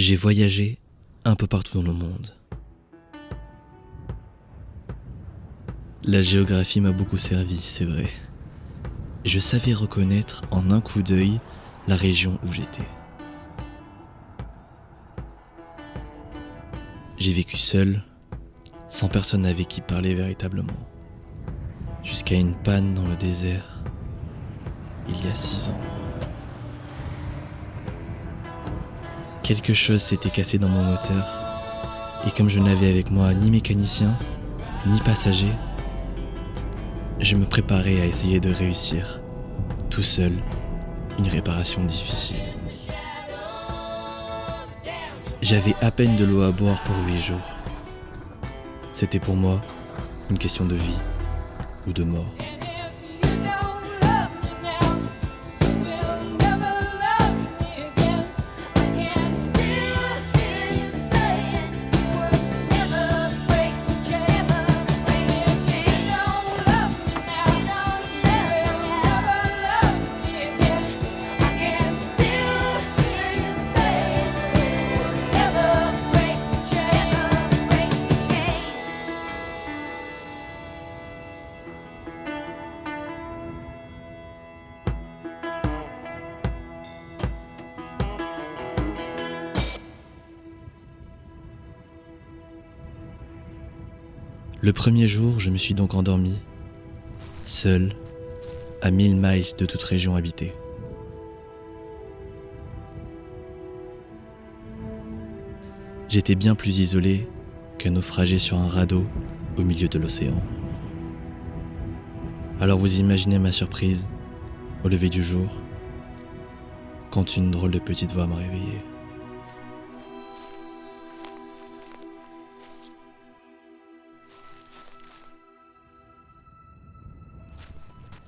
J'ai voyagé un peu partout dans le monde. La géographie m'a beaucoup servi, c'est vrai. Je savais reconnaître en un coup d'œil la région où j'étais. J'ai vécu seul, sans personne avec qui parler véritablement. Jusqu'à une panne dans le désert, il y a 6 ans. Quelque chose s'était cassé dans mon moteur, et comme je n'avais avec moi ni mécanicien, ni passager, je me préparais à essayer de réussir, tout seul, une réparation difficile. J'avais à peine de l'eau à boire pour 8 jours. C'était pour moi une question de vie ou de mort. Le premier jour, je me suis donc endormi, seul, à 1000 miles de toute région habitée. J'étais bien plus isolé qu'un naufragé sur un radeau au milieu de l'océan. Alors vous imaginez ma surprise, au lever du jour, quand une drôle de petite voix m'a réveillé.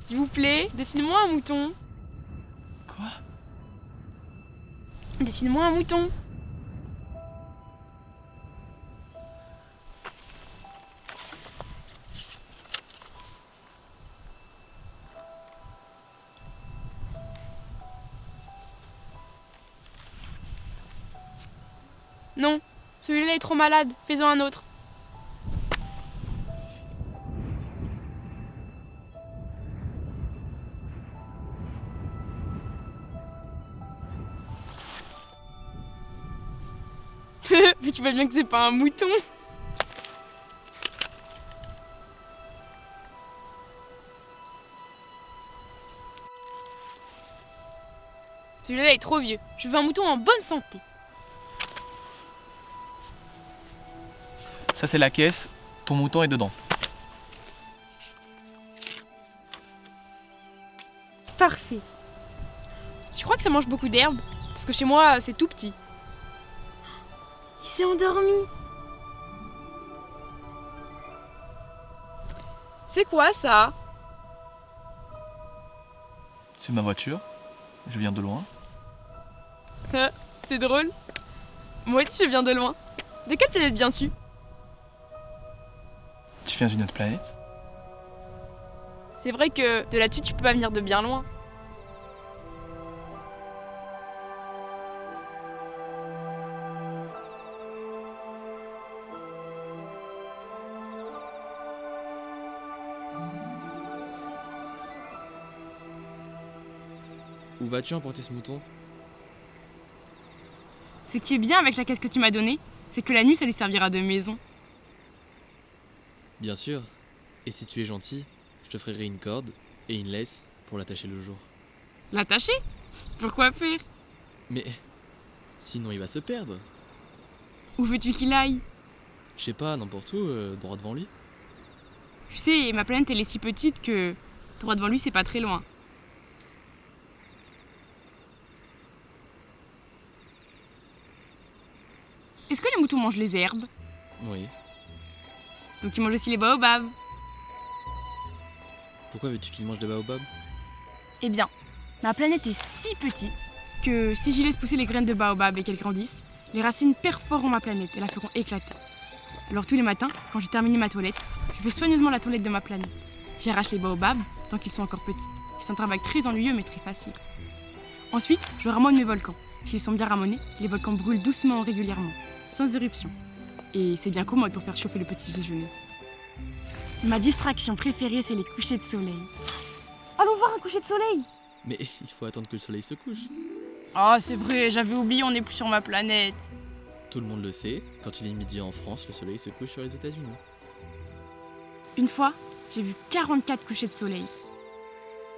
S'il vous plaît, dessine-moi un mouton. Quoi? Dessine-moi un mouton. Non, celui-là est trop malade, fais-en un autre. Mais tu vois bien que c'est pas un mouton. Celui-là est trop vieux. Je veux un mouton en bonne santé. Ça c'est la caisse, ton mouton est dedans. Parfait. Tu crois que ça mange beaucoup d'herbe? Parce que chez moi, c'est tout petit. Il s'est endormi. C'est quoi ça? C'est ma voiture, je viens de loin. C'est drôle. Moi aussi je viens de loin. De quelle planète viens-tu? Tu viens d'une autre planète? C'est vrai que de là-dessus tu peux pas venir de bien loin. Où vas-tu emporter ce mouton? Ce qui est bien avec la caisse que tu m'as donnée, c'est que la nuit ça lui servira de maison. Bien sûr. Et si tu es gentil, je te ferai une corde et une laisse pour l'attacher le jour. L'attacher? Pourquoi faire? Mais sinon il va se perdre. Où veux-tu qu'il aille? Je sais pas, n'importe où, droit devant lui. Tu sais, ma planète elle est si petite que droit devant lui c'est pas très loin. Est-ce que les moutons mangent les herbes? Oui. Donc ils mangent aussi les baobabs. Pourquoi veux-tu qu'il mange des baobabs? Eh bien, ma planète est si petite que si j'y laisse pousser les graines de baobab et qu'elles grandissent, les racines perforeront ma planète et la feront éclater. Alors tous les matins, quand j'ai terminé ma toilette, je fais soigneusement la toilette de ma planète. J'y arrache les baobabs tant qu'ils sont encore petits. C'est un travail très ennuyeux mais très facile. Ensuite, je ramone mes volcans. S'ils sont bien ramonés, les volcans brûlent doucement régulièrement, sans éruption. Et c'est bien commode pour faire chauffer le petit déjeuner. Ma distraction préférée, c'est les couchers de soleil. Allons voir un coucher de soleil! Mais il faut attendre que le soleil se couche. Oh, c'est vrai, j'avais oublié, on n'est plus sur ma planète. Tout le monde le sait, quand il est midi en France, le soleil se couche sur les États-Unis. Une fois, j'ai vu 44 couchers de soleil.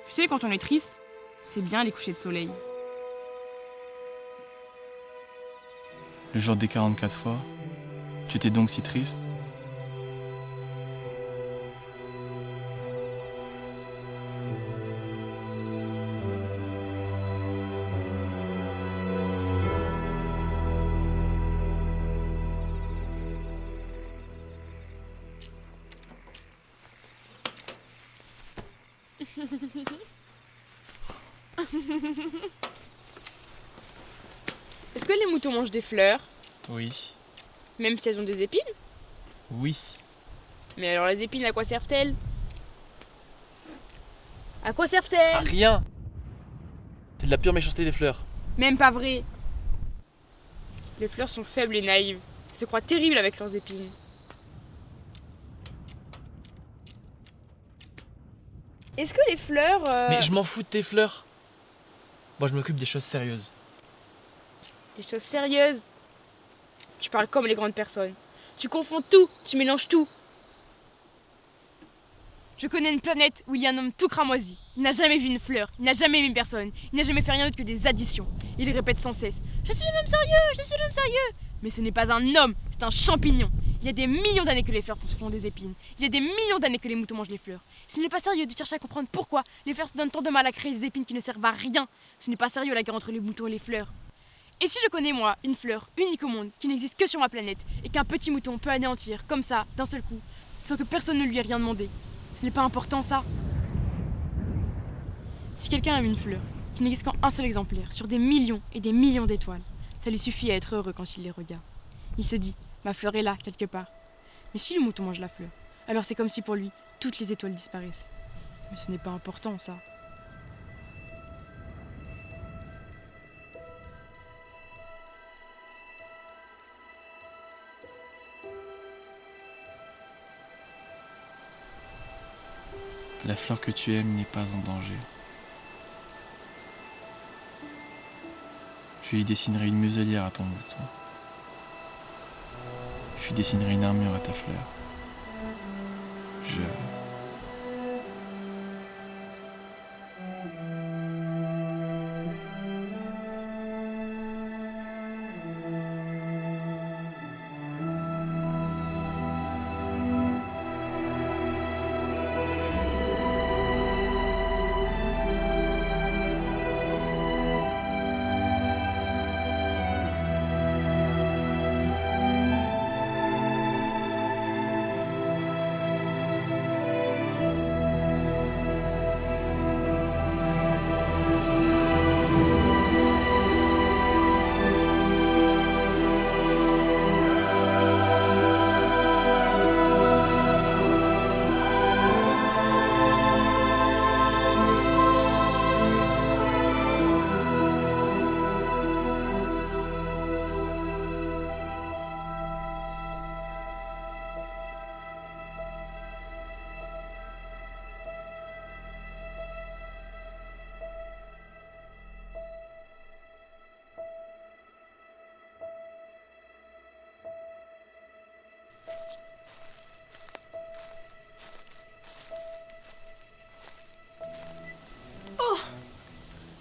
Tu sais, quand on est triste, c'est bien les couchers de soleil. Le jour des 44 fois, tu étais donc si triste? Est-ce que les moutons mangent des fleurs, Oui. même si elles ont des épines? Oui. Mais alors les épines, à quoi servent-elles? À quoi Ah, servent-elles? rien! C'est de la pure méchanceté des fleurs. Même pas vrai. Les fleurs sont faibles et naïves. Elles se croient terribles avec leurs épines. Est-ce que les fleurs... Mais je m'en fous de tes fleurs. Moi, je m'occupe des choses sérieuses. Des choses sérieuses? Tu parles comme les grandes personnes. Tu confonds tout, tu mélanges tout. Je connais une planète où il y a un homme tout cramoisi. Il n'a jamais vu une fleur, il n'a jamais aimé une personne, il n'a jamais fait rien d'autre que des additions. Il répète sans cesse: je suis l'homme sérieux, je suis l'homme sérieux. Mais ce n'est pas un homme, c'est un champignon. Il y a des millions d'années que les fleurs se font des épines. Il y a des millions d'années que les moutons mangent les fleurs. Ce n'est pas sérieux de chercher à comprendre pourquoi les fleurs se donnent tant de mal à créer des épines qui ne servent à rien. Ce n'est pas sérieux la guerre entre les moutons et les fleurs. Et si je connais moi une fleur unique au monde qui n'existe que sur ma planète et qu'un petit mouton peut anéantir comme ça d'un seul coup sans que personne ne lui ait rien demandé, ce n'est pas important ça? Si quelqu'un aime une fleur qui n'existe qu'en un seul exemplaire sur des millions et des millions d'étoiles, ça lui suffit à être heureux quand il les regarde. Il se dit: ma fleur est là quelque part. Mais si le mouton mange la fleur, alors c'est comme si pour lui toutes les étoiles disparaissaient. Mais ce n'est pas important ça. La fleur que tu aimes n'est pas en danger. Je lui dessinerai une muselière à ton mouton. Je lui dessinerai une armure à ta fleur. Je...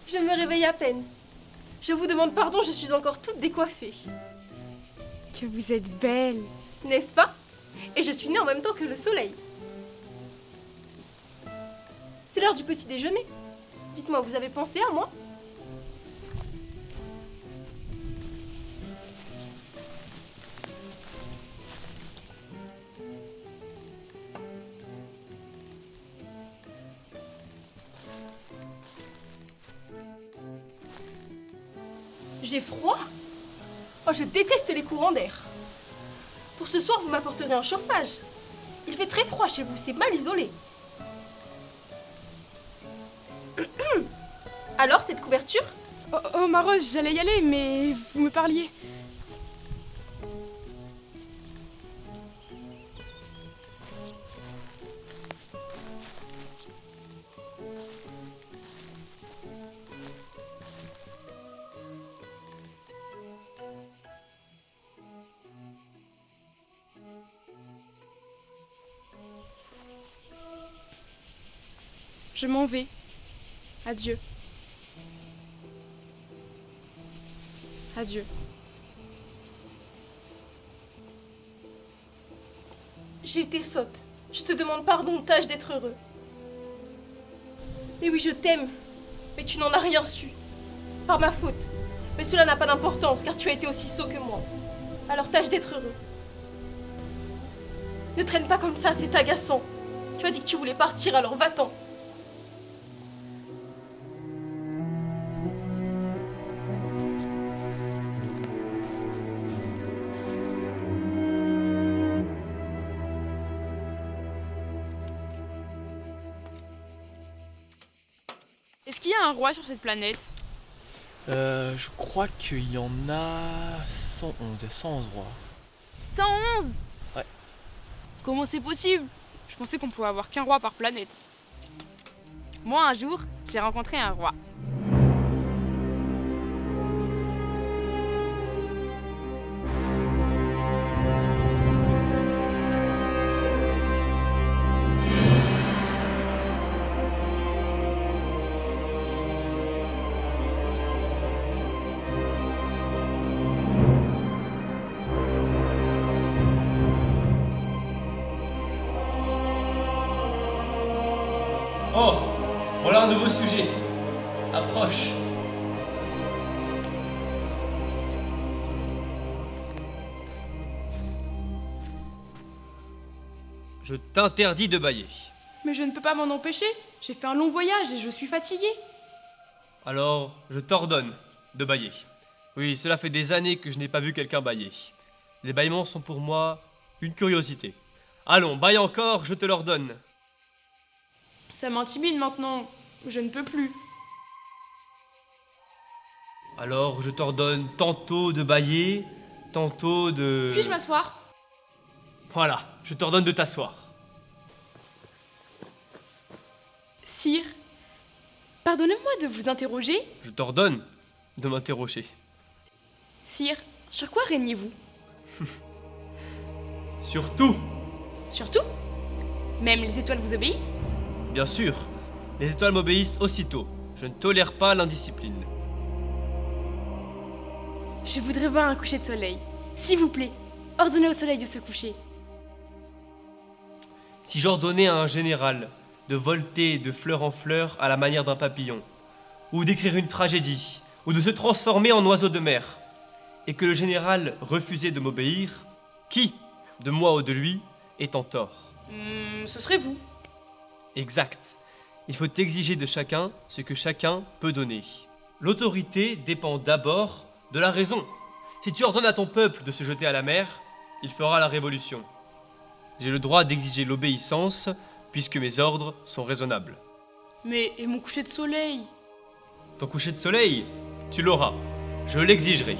Je me réveille à peine. Je vous demande pardon, je suis encore toute décoiffée. Que vous êtes belle. N'est-ce pas? Et je suis née en même temps que le soleil. C'est l'heure du petit déjeuner. Dites-moi, vous avez pensé à moi? J'ai froid? Oh, je déteste les courants d'air. Pour ce soir, vous m'apporterez un chauffage. Il fait très froid chez vous, c'est mal isolé. Alors, cette couverture, Oh, Marose, j'allais y aller, mais vous me parliez. Je m'en vais. Adieu. Adieu. J'ai été sotte. Je te demande pardon, tâche d'être heureux. Mais oui, je t'aime. Mais tu n'en as rien su. Par ma faute. Mais cela n'a pas d'importance, car tu as été aussi sot que moi. Alors tâche d'être heureux. Ne traîne pas comme ça, c'est agaçant. Tu as dit que tu voulais partir, alors va-t'en. Est-ce qu'il y a un roi sur cette planète? Je crois qu'il y en a 111, il y a 111 rois. 111? Ouais. Comment c'est possible? Je pensais qu'on pouvait avoir qu'un roi par planète. Moi, un jour, j'ai rencontré un roi. Oh, voilà un nouveau sujet. Approche. Je t'interdis de bâiller. Mais je ne peux pas m'en empêcher. J'ai fait un long voyage et je suis fatiguée. Alors, je t'ordonne de bâiller. Oui, cela fait des années que je n'ai pas vu quelqu'un bâiller. Les bâillements sont pour moi une curiosité. Allons, bâille encore, je te l'ordonne. Ça m'intimide maintenant. Je ne peux plus. Alors, je t'ordonne tantôt de bâiller, tantôt de... Puis-je m'asseoir? Voilà, je t'ordonne de t'asseoir. Sire, pardonnez-moi de vous interroger. Je t'ordonne de m'interroger. Sire, sur quoi régnez-vous? Surtout, Surtout? Même les étoiles vous obéissent? bien sûr, les étoiles m'obéissent aussitôt. Je ne tolère pas l'indiscipline. Je voudrais voir un coucher de soleil. S'il vous plaît, ordonnez au soleil de se coucher. Si j'ordonnais à un général de volter de fleur en fleur à la manière d'un papillon, ou d'écrire une tragédie, ou de se transformer en oiseau de mer, et que le général refusait de m'obéir, qui, de moi ou de lui, est en tort? Ce serait vous. Exact. Il faut exiger de chacun ce que chacun peut donner. L'autorité dépend d'abord de la raison. Si tu ordonnes à ton peuple de se jeter à la mer, il fera la révolution. J'ai le droit d'exiger l'obéissance, puisque mes ordres sont raisonnables. Mais et mon coucher de soleil? Ton coucher de soleil, tu l'auras. Je l'exigerai.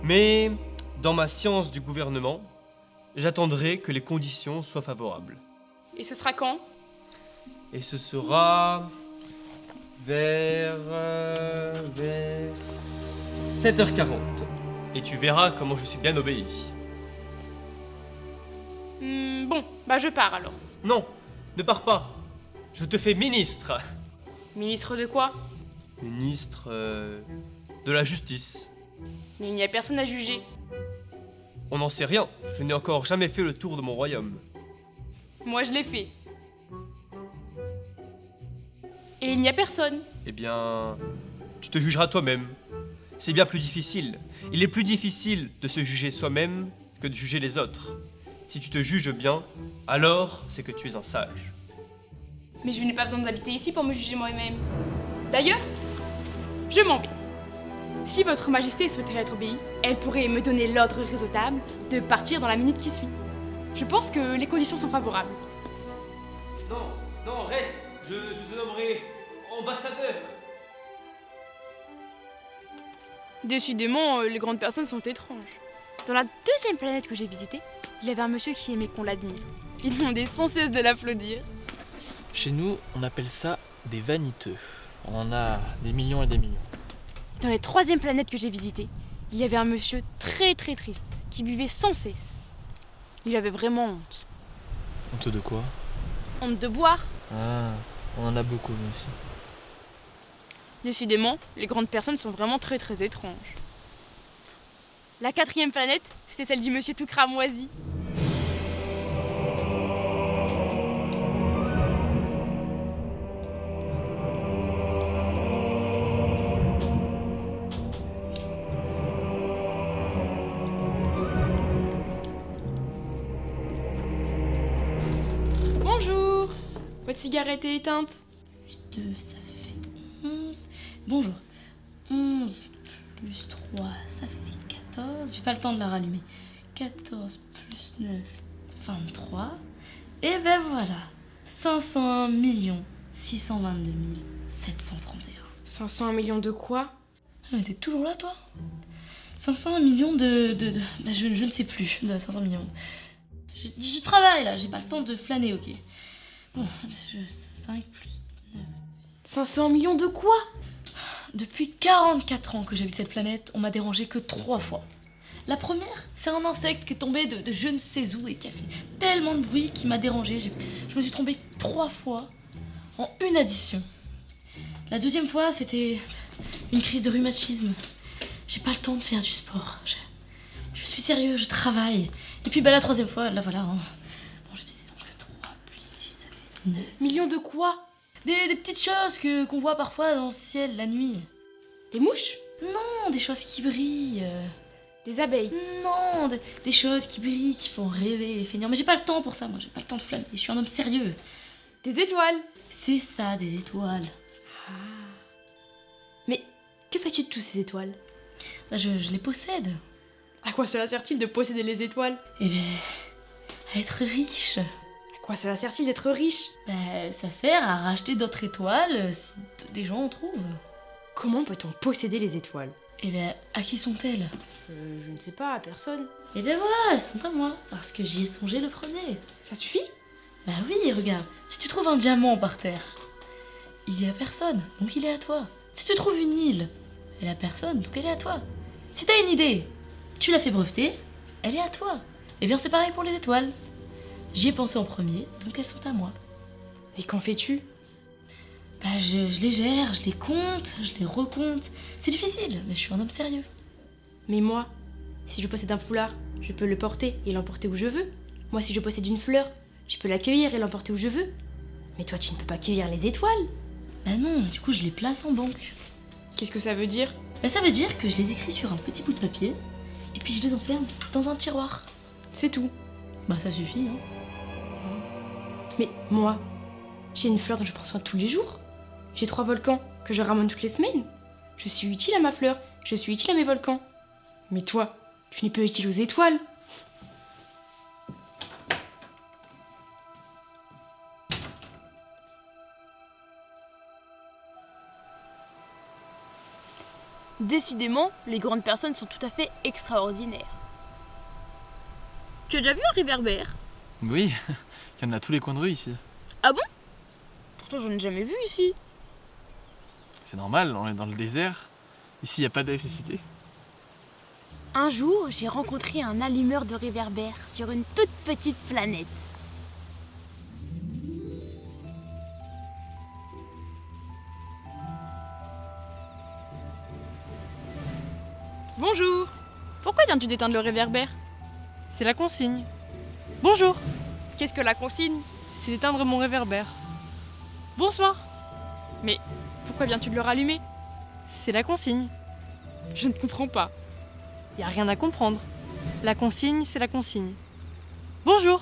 Mais, dans ma science du gouvernement, j'attendrai que les conditions soient favorables. Et ce sera quand? Et ce sera vers 7h40. Et tu verras comment je suis bien obéi. Bon, bah je pars alors. Non, ne pars pas. Je te fais ministre. Ministre de quoi? Ministre de la justice. Mais il n'y a personne à juger. On n'en sait rien. Je n'ai encore jamais fait le tour de mon royaume. Moi je l'ai fait. Et il n'y a personne. Eh bien, tu te jugeras toi-même. C'est bien plus difficile. Il est plus difficile de se juger soi-même que de juger les autres. Si tu te juges bien, alors c'est que tu es un sage. Mais je n'ai pas besoin d'habiter ici pour me juger moi-même. D'ailleurs, je m'en vais. Si votre majesté souhaiterait être obéie, elle pourrait me donner l'ordre raisonnable de partir dans la minute qui suit. Je pense que les conditions sont favorables. Non, non, reste. Je te nommerai ambassadeur. Décidément, les grandes personnes sont étranges. Dans la deuxième planète que j'ai visitée, il y avait un monsieur qui aimait qu'on l'admire. Il demandait sans cesse de l'applaudir. Chez nous, on appelle ça des vaniteux. On en a des millions et des millions. Dans la troisième planète que j'ai visitée, il y avait un monsieur très très triste qui buvait sans cesse. Il avait vraiment honte. Honte de quoi? Honte de boire. Ah, on en a beaucoup, nous aussi. Décidément, les grandes personnes sont vraiment très très étranges. La quatrième planète, c'était celle du monsieur tout cramoisi. Bonjour. Votre cigarette est éteinte? 2, ça fait 11. Bonjour. 11 plus 3, ça fait 14. J'ai pas le temps de la rallumer. 14 plus 9, 23. Et ben voilà. 501 622 731. 501 millions de quoi? Ah, mais t'es toujours là, toi? 501 millions de je ne sais plus. De 500 millions. Je travaille, là. J'ai pas le temps de flâner, ok. Bon, 5 plus 9. 500 millions de quoi? Depuis 44 ans que j'habite cette planète, on m'a dérangé que 3 fois. La première, c'est un insecte qui est tombé de je ne sais où et qui a fait tellement de bruit qu'il m'a dérangé. Je me suis trompée 3 fois en une addition. La deuxième fois, c'était une crise de rhumatisme. J'ai pas le temps de faire du sport. Je suis sérieux, je travaille. Et puis la troisième fois, là voilà. Bon, je disais donc 3 plus 6, ça fait 9. Millions de quoi? Des petites choses qu'on voit parfois dans le ciel la nuit. Des mouches? Non, des choses qui brillent. Des abeilles? Non, des choses qui brillent, qui font rêver les feignants. Mais j'ai pas le temps pour ça, moi, j'ai pas le temps de flâner. Je suis un homme sérieux. Des étoiles? C'est ça, des étoiles. Mais que fais-tu de toutes ces étoiles? Bah, je les possède. À quoi cela sert-il de posséder les étoiles? Eh ben, à être riche. À quoi cela sert-il d'être riche? Bah, ça sert à racheter d'autres étoiles si des gens en trouvent. Comment peut-on posséder les étoiles? Eh ben, à qui sont-elles? Je ne sais pas, à personne. Eh ben voilà, elles sont à moi, parce que j'y ai songé le premier. Ça suffit? Bah oui, regarde, si tu trouves un diamant par terre, il est à personne, donc il est à toi. Si tu trouves une île, elle est à personne, donc elle est à toi. Si t'as une idée, tu l'as fait breveter, elle est à toi. Eh bien c'est pareil pour les étoiles. J'y ai pensé en premier, donc elles sont à moi. Et qu'en fais-tu? Bah je les gère, je les compte, je les recompte. C'est difficile, mais je suis un homme sérieux. Mais moi, si je possède un foulard, je peux le porter et l'emporter où je veux. Moi, si je possède une fleur, je peux l'accueillir et l'emporter où je veux. Mais toi, tu ne peux pas cueillir les étoiles. Bah non, du coup je les place en banque. Qu'est-ce que ça veut dire? Bah ça veut dire que je les écris sur un petit bout de papier, et puis je les enferme dans un tiroir. C'est tout. Bah ça suffit, hein. Mais moi, j'ai une fleur dont je prends soin tous les jours. J'ai 3 volcans que je ramène toutes les semaines. Je suis utile à ma fleur, je suis utile à mes volcans. Mais toi, tu n'es pas utile aux étoiles. Décidément, les grandes personnes sont tout à fait extraordinaires. Tu as déjà vu un réverbère? Oui, il y en a à tous les coins de rue ici. Pourtant, je n'ai jamais vu ici. C'est normal, on est dans le désert. Ici, il n'y a pas d'électricité. Un jour, j'ai rencontré un allumeur de réverbère sur une toute petite planète. Bonjour. Pourquoi viens-tu d'éteindre le réverbère? C'est la consigne. Bonjour, Qu'est-ce que la consigne? c'est d'éteindre mon réverbère. Bonsoir, Pourquoi viens-tu de le rallumer? c'est la consigne. Je ne comprends pas. Y a rien à comprendre. La consigne, c'est la consigne. Bonjour,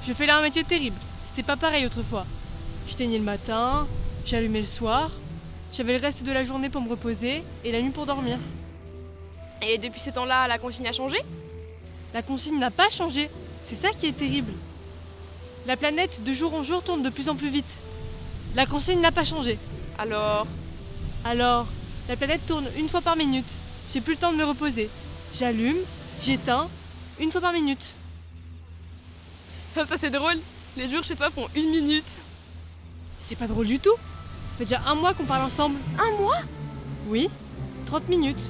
je fais là un métier terrible. C'était pas pareil autrefois. J'éteignais le matin, j'allumais le soir, j'avais le reste de la journée pour me reposer et la nuit pour dormir. Et depuis ce temps-là, la consigne a changé? La consigne n'a pas changé, c'est ça qui est terrible. La planète, de jour en jour, tourne de plus en plus vite. La consigne n'a pas changé. Alors, Alors, la planète tourne une fois par minute. j'ai plus le temps de me reposer. J'allume, j'éteins, 1 fois par minute. Ça c'est drôle. Les jours chez toi font 1 minute. C'est pas drôle du tout. Ça fait déjà 1 mois qu'on parle ensemble. 1 mois? Oui, 30 minutes,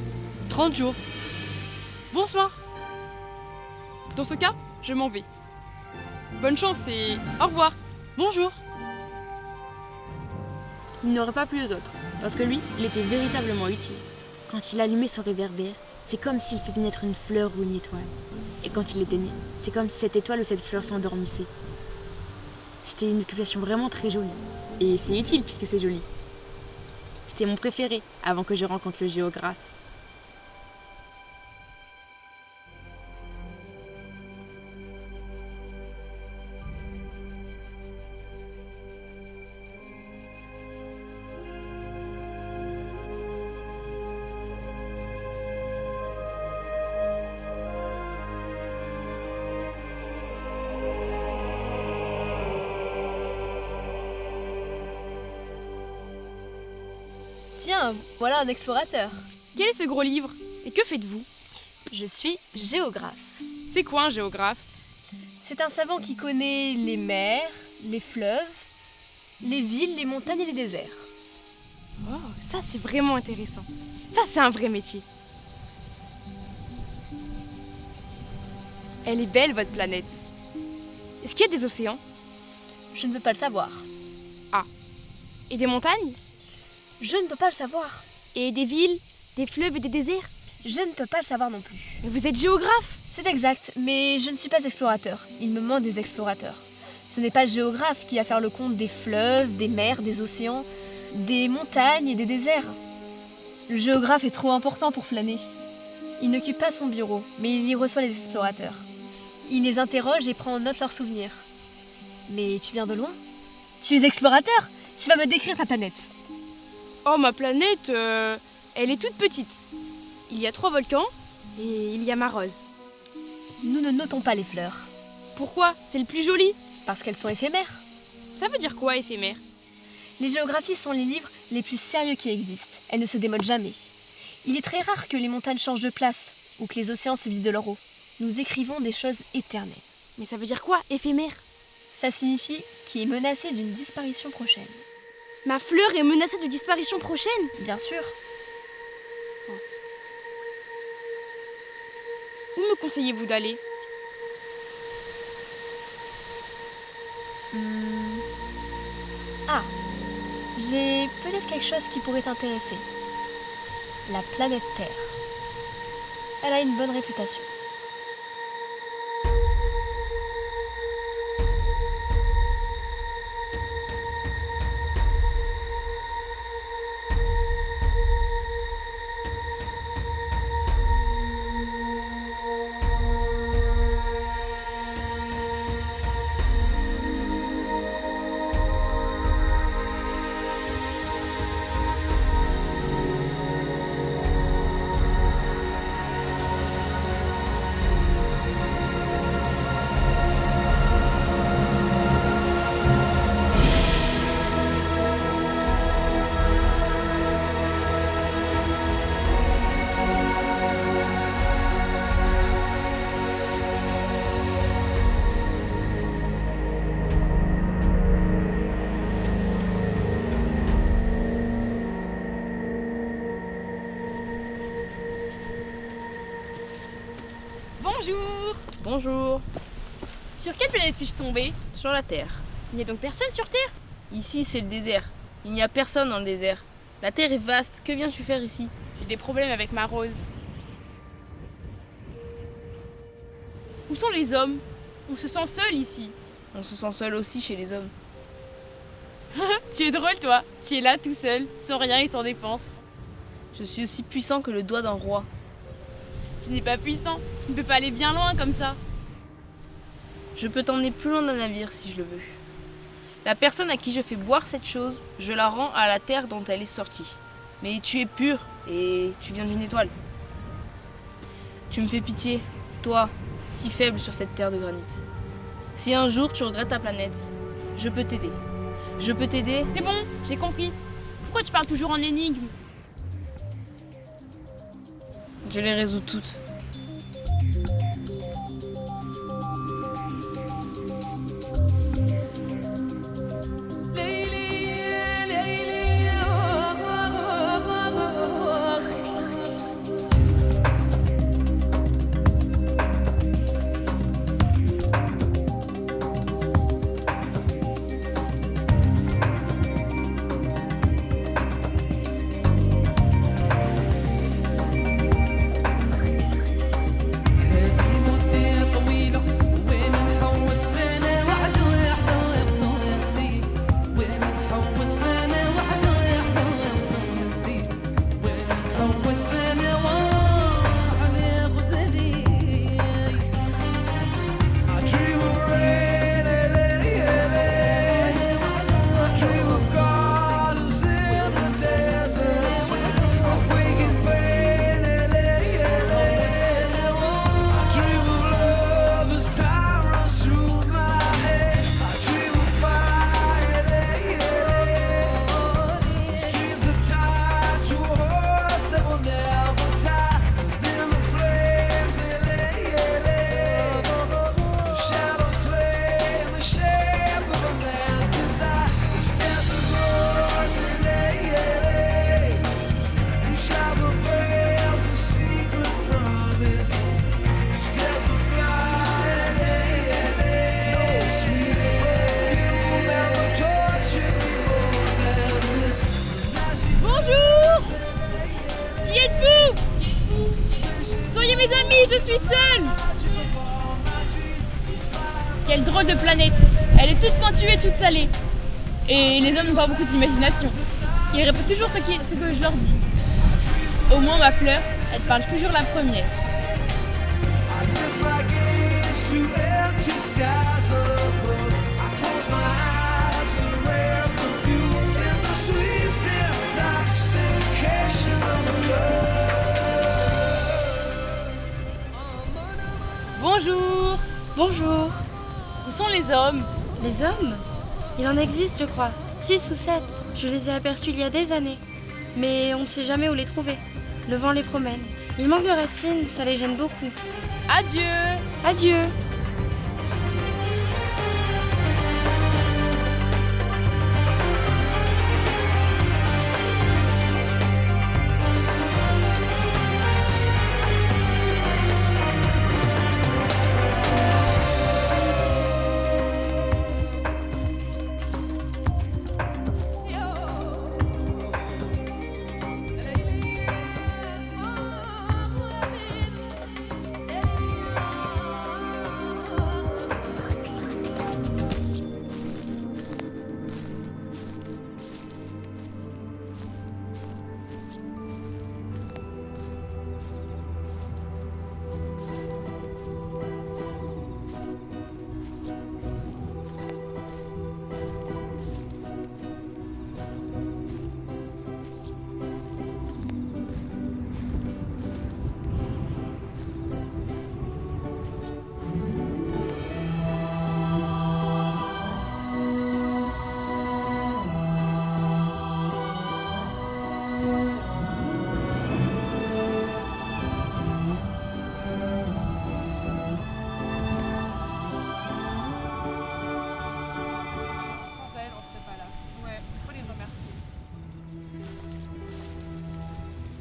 30 jours. Bonsoir. Dans ce cas, je m'en vais. Bonne chance et au revoir. Bonjour. Il n'aurait pas plu aux autres, parce que lui, il était véritablement utile. Quand il allumait son réverbère, c'est comme s'il faisait naître une fleur ou une étoile. Et quand il l'éteignait, c'est comme si cette étoile ou cette fleur s'endormissait. C'était une occupation vraiment très jolie. Et c'est utile puisque c'est joli. C'était mon préféré, avant que je rencontre le géographe. Tiens, voilà un explorateur. Quel est ce gros livre? Et que faites-vous? Je suis géographe. C'est quoi un géographe? C'est un savant qui connaît les mers, les fleuves, les villes, les montagnes et les déserts. Oh, ça c'est vraiment intéressant. Ça c'est un vrai métier. Elle est belle votre planète. Est-ce qu'il y a des océans? Je ne peux pas le savoir. Et des montagnes? Je ne peux pas le savoir. Et des villes? Des fleuves et des déserts? Je ne peux pas le savoir non plus. Mais vous êtes géographe? C'est exact, mais je ne suis pas explorateur. Il me manque des explorateurs. Ce n'est pas le géographe qui va faire le compte des fleuves, des mers, des océans, des montagnes et des déserts. Le géographe est trop important pour flâner. Il n'occupe pas son bureau, mais il y reçoit les explorateurs. Il les interroge et prend en note leurs souvenirs. Mais tu viens de loin? Tu es explorateur? Tu vas me décrire ta planète. Oh, ma planète, elle est toute petite. Il y a 3 volcans et il y a ma rose. Nous ne notons pas les fleurs, Pourquoi? C'est le plus joli. parce qu'elles sont éphémères. Ça veut dire quoi, éphémère? Les géographies sont les livres les plus sérieux qui existent. Elles ne se démodent jamais. Il est très rare que les montagnes changent de place ou que les océans se vident de leur eau. Nous écrivons des choses éternelles. Mais ça veut dire quoi, éphémère? Ça signifie qui est menacé d'une disparition prochaine. Ma fleur est menacée de disparition prochaine? Bien sûr. Où me conseillez-vous d'aller? Ah, j'ai peut-être quelque chose qui pourrait t'intéresser. La planète Terre. Elle a une bonne réputation. Bonjour! Bonjour, Sur quelle planète suis-je tombée? sur la Terre. Il n'y a donc personne sur Terre? Ici, c'est le désert. Il n'y a personne dans le désert. La Terre est vaste. Que viens-tu faire ici? J'ai des problèmes avec ma rose. Où sont les hommes? On se sent seul ici. On se sent seul aussi chez les hommes. Tu es drôle, toi. Tu es là tout seul, sans rien et sans défense. Je suis aussi puissant que le doigt d'un roi. Tu n'es pas puissant. Tu ne peux pas aller bien loin comme ça. Je peux t'emmener plus loin d'un navire si je le veux. La personne à qui je fais boire cette chose, je la rends à la terre dont elle est sortie. Mais tu es pur et tu viens d'une étoile. Tu me fais pitié, toi, si faible sur cette terre de granit. Si un jour tu regrettes ta planète, je peux t'aider. Je peux t'aider. C'est bon, j'ai compris. Pourquoi tu parles toujours en énigme? Je les résous toutes. je suis seule. Quelle drôle de planète. Elle est toute pointue et toute salée. Et les hommes n'ont pas beaucoup d'imagination. Ils répètent toujours ce que je leur dis. Au moins ma fleur, elle parle toujours la première. Bonjour. Bonjour. Où sont les hommes? Les hommes? Il en existe, je crois. 6 ou 7. Je les ai aperçus il y a des années. Mais on ne sait jamais où les trouver. Le vent les promène. Il manque de racines, ça les gêne beaucoup. Adieu. Adieu.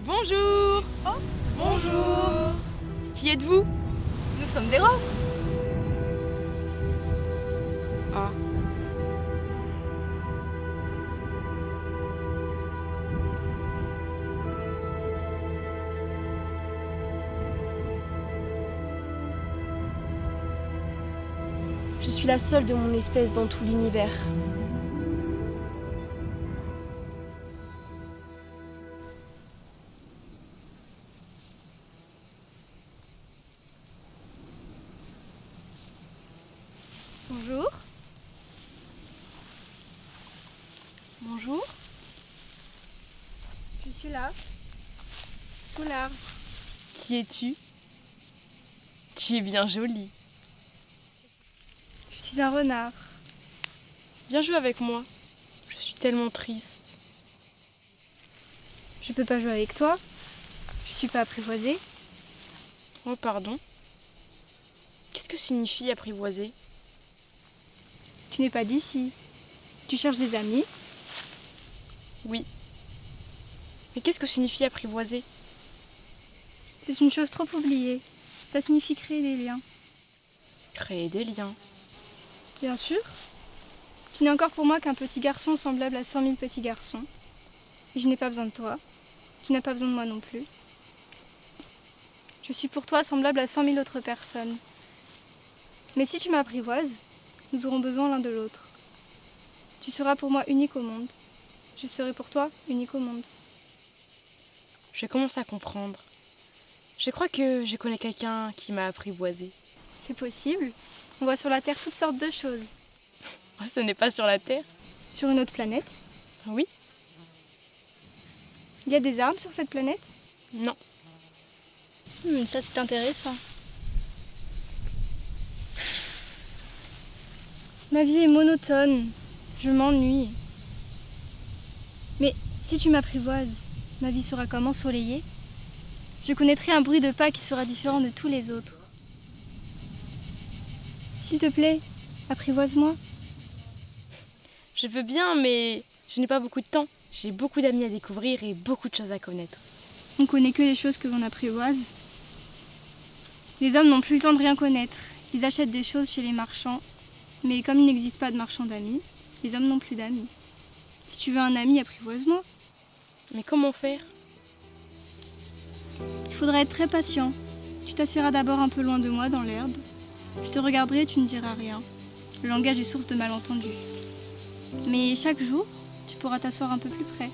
Bonjour. Oh, bonjour. Qui êtes-vous? Nous sommes des roses. Ah. Je suis la seule de mon espèce dans tout l'univers. Bonjour. Bonjour. Je suis là, sous l'arbre. Qui es-tu? Tu es bien jolie. Je suis un renard. Viens jouer avec moi. Je suis tellement triste. Je peux pas jouer avec toi. Je suis pas apprivoisée. Oh, pardon. Qu'est-ce que signifie apprivoiser? Tu n'es pas d'ici. Tu cherches des amis? Oui. Mais qu'est-ce que signifie apprivoiser? C'est une chose trop oubliée. Ça signifie créer des liens. Créer des liens. Bien sûr. Tu n'es encore pour moi qu'un petit garçon semblable à 100 000 petits garçons. Et je n'ai pas besoin de toi. Tu n'as pas besoin de moi non plus. Je suis pour toi semblable à 100 000 autres personnes. Mais si tu m'apprivoises, nous aurons besoin l'un de l'autre. Tu seras pour moi unique au monde. Je serai pour toi unique au monde. Je commence à comprendre. Je crois que je connais quelqu'un qui m'a apprivoisé. C'est possible. On voit sur la Terre toutes sortes de choses. Oh, ce n'est pas sur la Terre. Sur une autre planète? Oui. Il y a des arbres sur cette planète? Non. Ça c'est intéressant. Ma vie est monotone. Je m'ennuie. Mais si tu m'apprivoises, ma vie sera comme ensoleillée. Je connaîtrai un bruit de pas qui sera différent de tous les autres. S'il te plaît, apprivoise-moi. Je veux bien, mais je n'ai pas beaucoup de temps. J'ai beaucoup d'amis à découvrir et beaucoup de choses à connaître. On connaît que les choses que l'on apprivoise. Les hommes n'ont plus le temps de rien connaître. Ils achètent des choses chez les marchands. Mais comme il n'existe pas de marchands d'amis, les hommes n'ont plus d'amis. Si tu veux un ami, apprivoise-moi. Mais comment faire? Il faudra être très patient. Tu t'assieras d'abord un peu loin de moi dans l'herbe. Je te regarderai et tu ne diras rien. Le langage est source de malentendus. Mais chaque jour, tu pourras t'asseoir un peu plus près.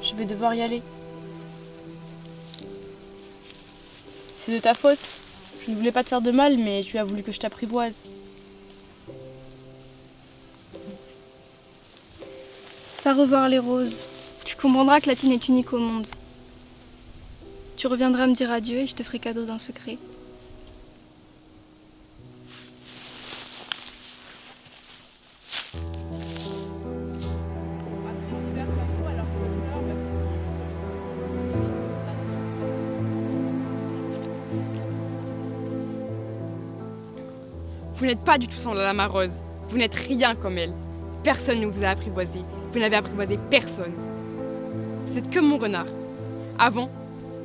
Je vais devoir y aller. C'est de ta faute. Je ne voulais pas te faire de mal, mais tu as voulu que je t'apprivoise. Va revoir les roses. Tu comprendras que la tienne est unique au monde. Tu reviendras me dire adieu et je te ferai cadeau d'un secret. Vous n'êtes pas du tout semblable à ma Rose. Vous n'êtes rien comme elle. Personne ne vous a apprivoisé. Vous n'avez apprivoisé personne. Vous êtes comme mon renard. Avant,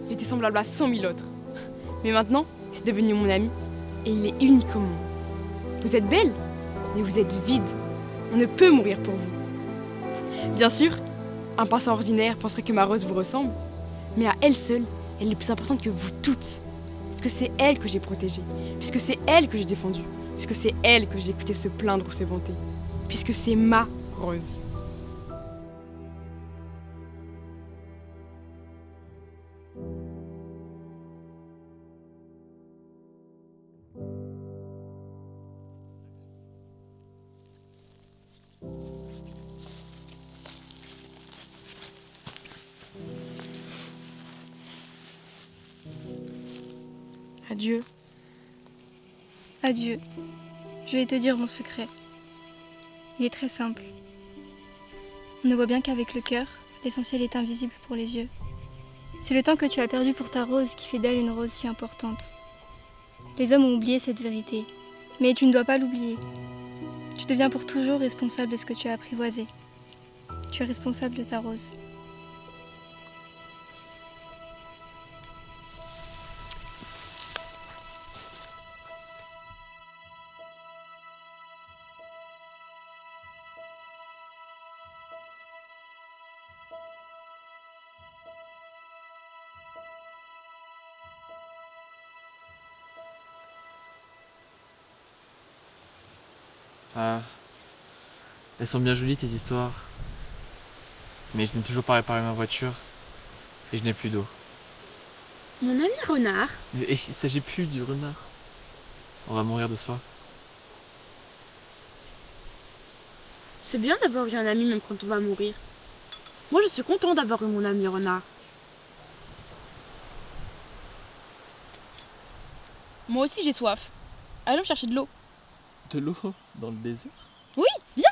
j'étais semblable à 100 000 autres. Mais maintenant, c'est devenu mon ami et il est unique au monde. Vous êtes belle, mais vous êtes vide. On ne peut mourir pour vous. Bien sûr, un passant ordinaire penserait que ma Rose vous ressemble, mais à elle seule, elle est plus importante que vous toutes. Parce que c'est elle que j'ai protégée, puisque c'est elle que j'ai défendue, puisque c'est elle que j'ai écouté se plaindre ou se vanter, puisque c'est ma Rose. Adieu. Adieu. Je vais te dire mon secret. Il est très simple. On ne voit bien qu'avec le cœur, l'essentiel est invisible pour les yeux. C'est le temps que tu as perdu pour ta rose qui fait d'elle une rose si importante. Les hommes ont oublié cette vérité, mais tu ne dois pas l'oublier. Tu deviens pour toujours responsable de ce que tu as apprivoisé. Tu es responsable de ta rose. Ah, elles sont bien jolies tes histoires. Mais je n'ai toujours pas réparé ma voiture et je n'ai plus d'eau. Mon ami renard. Et il s'agit plus du renard. On va mourir de soif. C'est bien d'avoir eu un ami même quand on va mourir. Moi, je suis content d'avoir eu mon ami renard. Moi aussi j'ai soif. Allons me chercher de l'eau. De l'eau dans le désert? Oui, viens.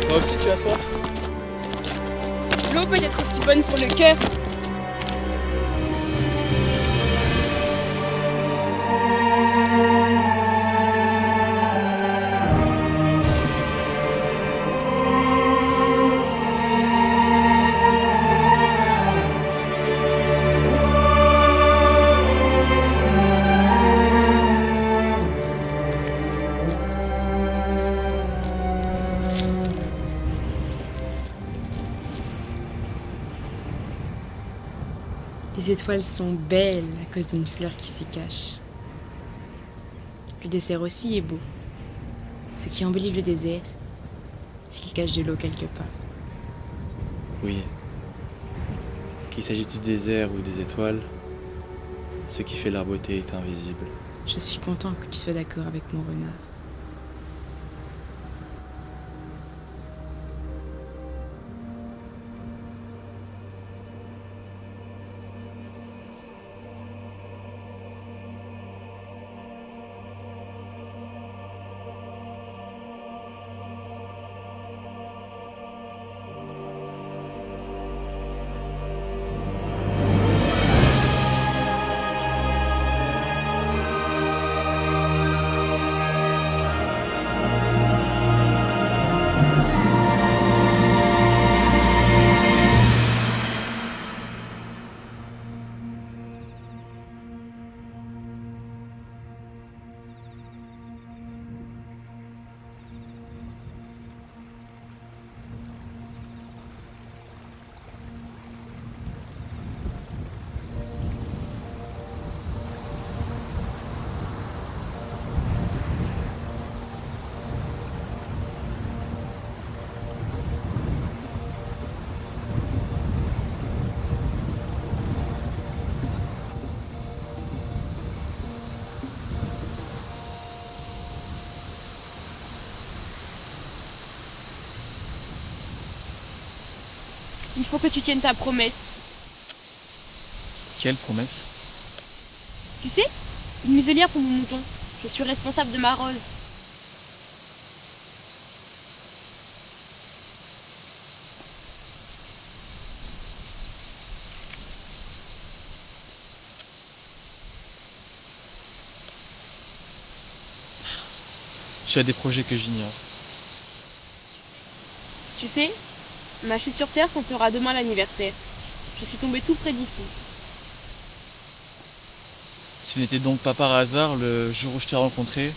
Toi aussi tu as soif? L'eau peut être aussi bonne pour le cœur. Les étoiles sont belles à cause d'une fleur qui s'y cache. Le désert aussi est beau. Ce qui embellit le désert, c'est qu'il cache de l'eau quelque part. Oui. Qu'il s'agisse du désert ou des étoiles, ce qui fait leur beauté est invisible. Je suis content que tu sois d'accord avec mon renard. Il faut que tu tiennes ta promesse. Quelle promesse? Tu sais, une muselière pour mon mouton. Je suis responsable de ma rose. Tu as des projets que j'ignore. Tu sais, ma chute sur Terre s'en sera demain l'anniversaire. Je suis tombée tout près d'ici. Tu n'étais donc pas par hasard le jour où je t'ai rencontré, et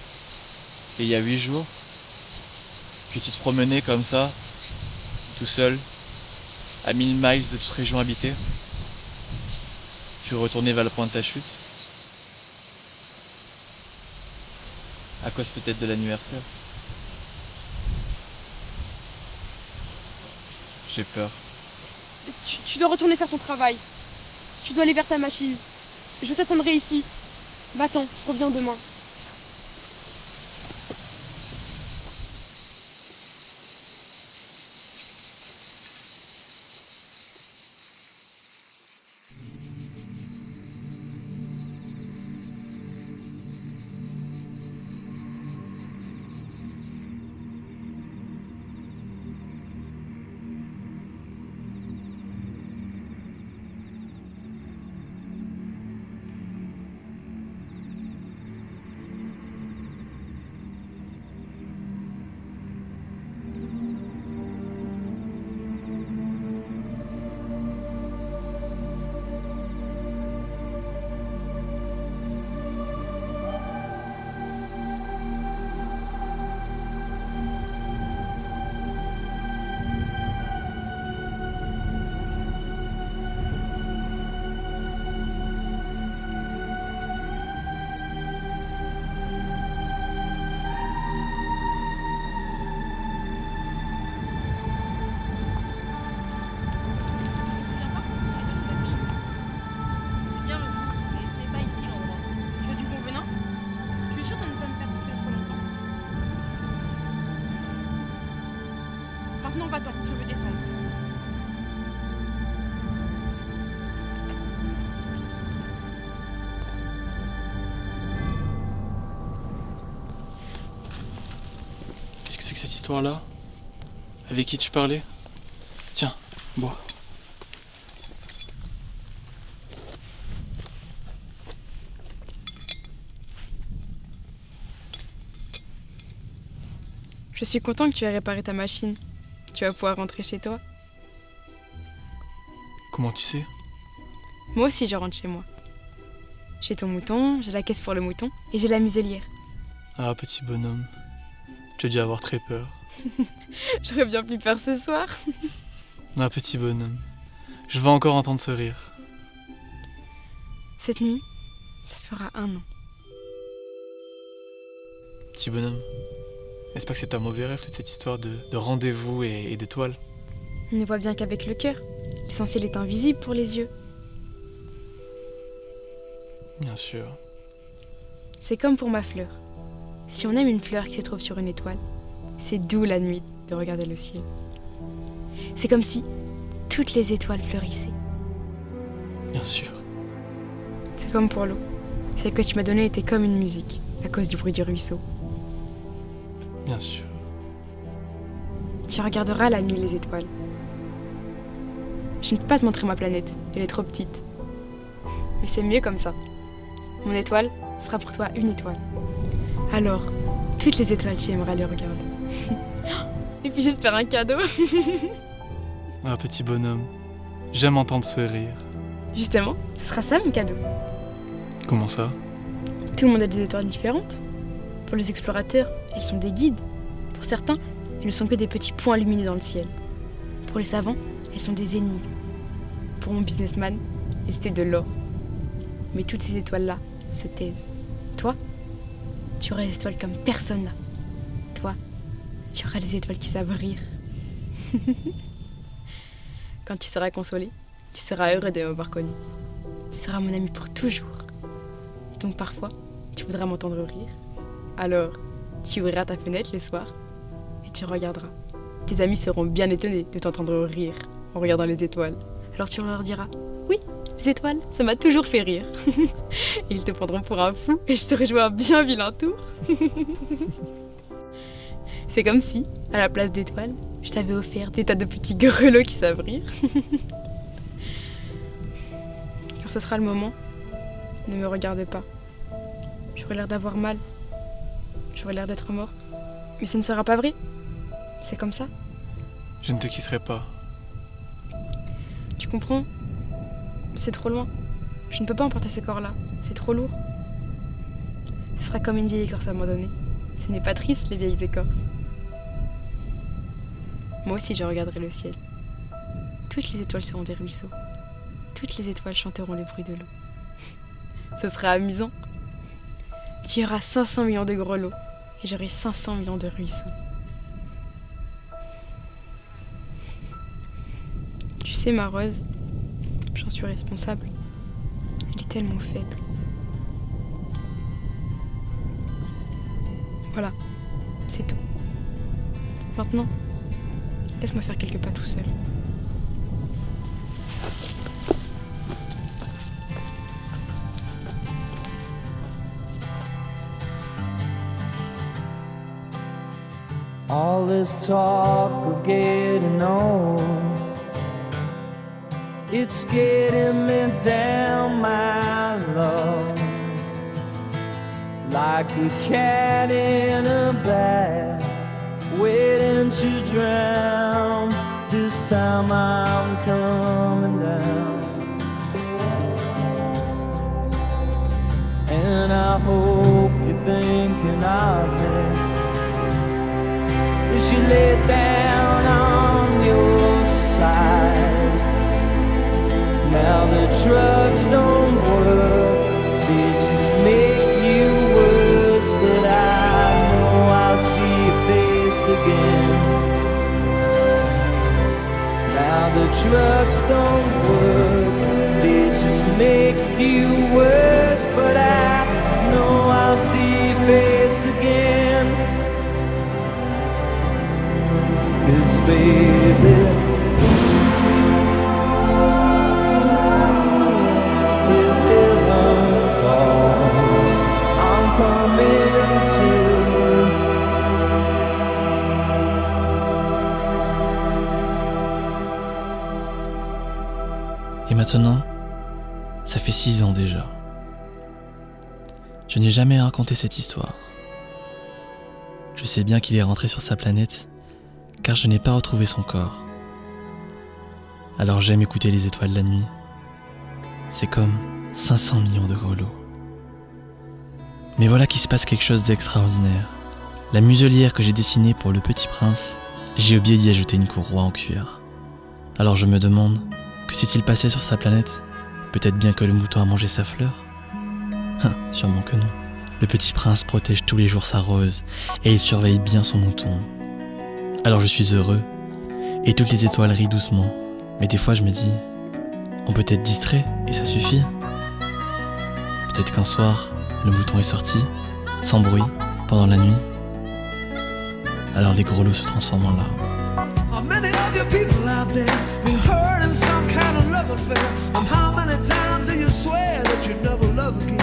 il y a 8 jours, que tu te promenais comme ça, tout seul, à 1000 miles de toute région habitée. Tu retournais vers le point de ta chute. À cause peut-être de l'anniversaire. J'ai peur. Tu dois retourner faire ton travail. Tu dois aller vers ta machine. Je t'attendrai ici. Va-t'en, reviens demain. Non, va-t'en, je veux descendre. Qu'est-ce que c'est que cette histoire-là? Avec qui tu parlais? Tiens, bois. Je suis content que tu aies réparé ta machine. Tu vas pouvoir rentrer chez toi. Comment tu sais? Moi aussi, je rentre chez moi. J'ai ton mouton, j'ai la caisse pour le mouton et j'ai la muselière. Ah, petit bonhomme. Tu as dû avoir très peur. J'aurais bien plus peur ce soir. Ah, petit bonhomme. Je vais encore entendre ce rire. Cette nuit, ça fera 1 an. Petit bonhomme, est-ce pas que c'est un mauvais rêve toute cette histoire de rendez-vous et d'étoiles? On ne voit bien qu'avec le cœur. L'essentiel est invisible pour les yeux. Bien sûr. C'est comme pour ma fleur. Si on aime une fleur qui se trouve sur une étoile, c'est doux la nuit de regarder le ciel. C'est comme si toutes les étoiles fleurissaient. Bien sûr. C'est comme pour l'eau. Celle que tu m'as donnée était comme une musique, à cause du bruit du ruisseau. Bien sûr. Tu regarderas la nuit les étoiles. Je ne peux pas te montrer ma planète, elle est trop petite. Mais c'est mieux comme ça. Mon étoile sera pour toi une étoile. Alors, toutes les étoiles, tu aimeras les regarder. Et puis j'espère un cadeau. Ah, petit bonhomme, j'aime entendre ce rire. Justement, ce sera ça mon cadeau. Comment ça? Tout le monde a des étoiles différentes. Pour les explorateurs, elles sont des guides. Pour certains, elles ne sont que des petits points lumineux dans le ciel. Pour les savants, elles sont des énigmes. Pour mon businessman, elles étaient de l'or. Mais toutes ces étoiles-là se taisent. Toi, tu auras des étoiles comme personne là. Toi, tu auras des étoiles qui savent rire. Quand tu seras consolé, tu seras heureux de m'avoir connu. Tu seras mon ami pour toujours. Et donc parfois, tu voudras m'entendre rire. Alors, tu ouvriras ta fenêtre le soir et tu regarderas. Tes amis seront bien étonnés de t'entendre rire en regardant les étoiles. Alors tu leur diras « Oui, les étoiles, ça m'a toujours fait rire. » Et ils te prendront pour un fou et je te jouer un bien vilain tour. C'est comme si, à la place d'étoiles, je t'avais offert des tas de petits grelots qui savent rire. Quand ce sera le moment, ne me regarde pas. J'aurai l'air d'avoir mal. J'aurai l'air d'être mort. Mais ce ne sera pas vrai. C'est comme ça. Je ne te quitterai pas. Tu comprends? C'est trop loin. Je ne peux pas emporter ce corps-là. C'est trop lourd. Ce sera comme une vieille écorce abandonnée. Ce n'est pas triste, les vieilles écorces. Moi aussi, je regarderai le ciel. Toutes les étoiles seront des ruisseaux. Toutes les étoiles chanteront le bruit de l'eau. Ce sera amusant. Tu auras 500 millions de grelots et j'aurai 500 millions de ruisseaux. Tu sais, ma Rose, j'en suis responsable. Elle est tellement faible. Voilà, c'est tout. Maintenant, laisse-moi faire quelques pas tout seul. All this talk of getting old, it's getting me down, my love, like a cat in a bag, waiting to drown. This time I'm coming down, and I hope you're thinking of me as you lay down on your side. Now the drugs don't work, they just make you worse. But I know I'll see your face again. Now the drugs don't work, they just make you worse. But I know I'll see your face again. 'Cause baby. If heaven calls, I'm coming too. Et maintenant, ça fait 6 ans déjà. Je n'ai jamais raconté cette histoire. Je sais bien qu'il est rentré sur sa planète, car je n'ai pas retrouvé son corps. Alors j'aime écouter les étoiles la nuit. C'est comme 500 millions de grelots. Mais voilà qu'il se passe quelque chose d'extraordinaire. La muselière que j'ai dessinée pour le petit prince, j'ai oublié d'y ajouter une courroie en cuir. Alors je me demande, que s'est-il passé sur sa planète? Peut-être bien que le mouton a mangé sa fleur? Sûrement que non. Le petit prince protège tous les jours sa rose et il surveille bien son mouton. Alors je suis heureux et toutes les étoiles rient doucement. Mais des fois je me dis, on peut être distrait et ça suffit. Peut-être qu'un soir, le mouton est sorti, sans bruit, pendant la nuit. Alors les grelots se transforment en larmes. How many of you people out there been hurt in some kind of love affair? And how many times do you swear that you never love again?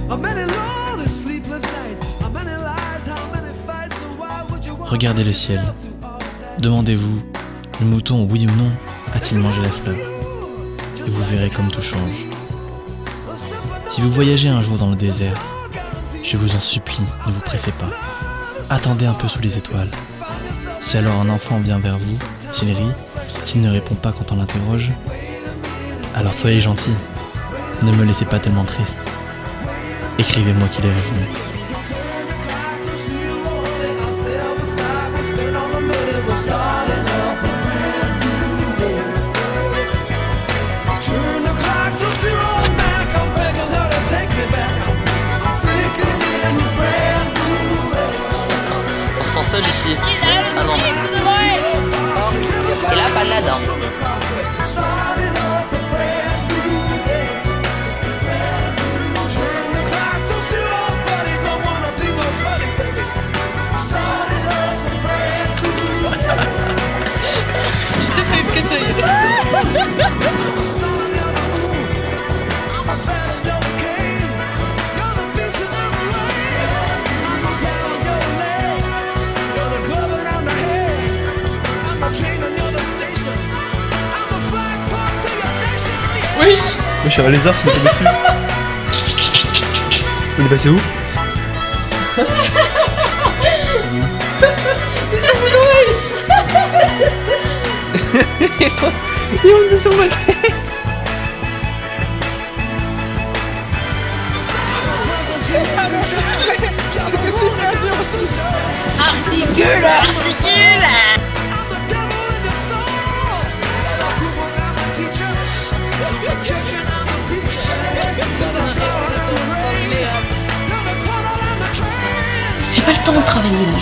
How many lonely sleepless nights? How many lies? How many fights? And why would you want Regardez le ciel. Demandez-vous, le mouton, oui ou non, a-t-il mangé la fleur? Et vous verrez comme tout change. Si vous voyagez un jour dans le désert, je vous en supplie, ne vous pressez pas. Attendez un peu sous les étoiles. Si alors un enfant vient vers vous, s'il rit, s'il ne répond pas quand on l'interroge, alors soyez gentil, ne me laissez pas tellement triste. Écrivez-moi qu'il est revenu. On se sent seul ici. Ah non. C'est la panade. C'était très que ça y est. Oui. Je suis un lézard qui m'est tombé dessus. Il est passé où? Il monte sur ma tête. C'était super dur aussi. Articule, articule. J'ai pas le temps de travailler là.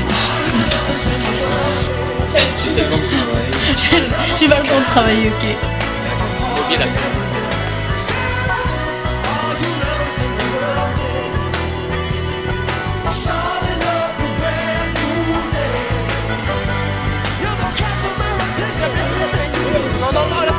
J'ai pas le temps de travailler, ok. Ok, d'accord. Non, non, non, là,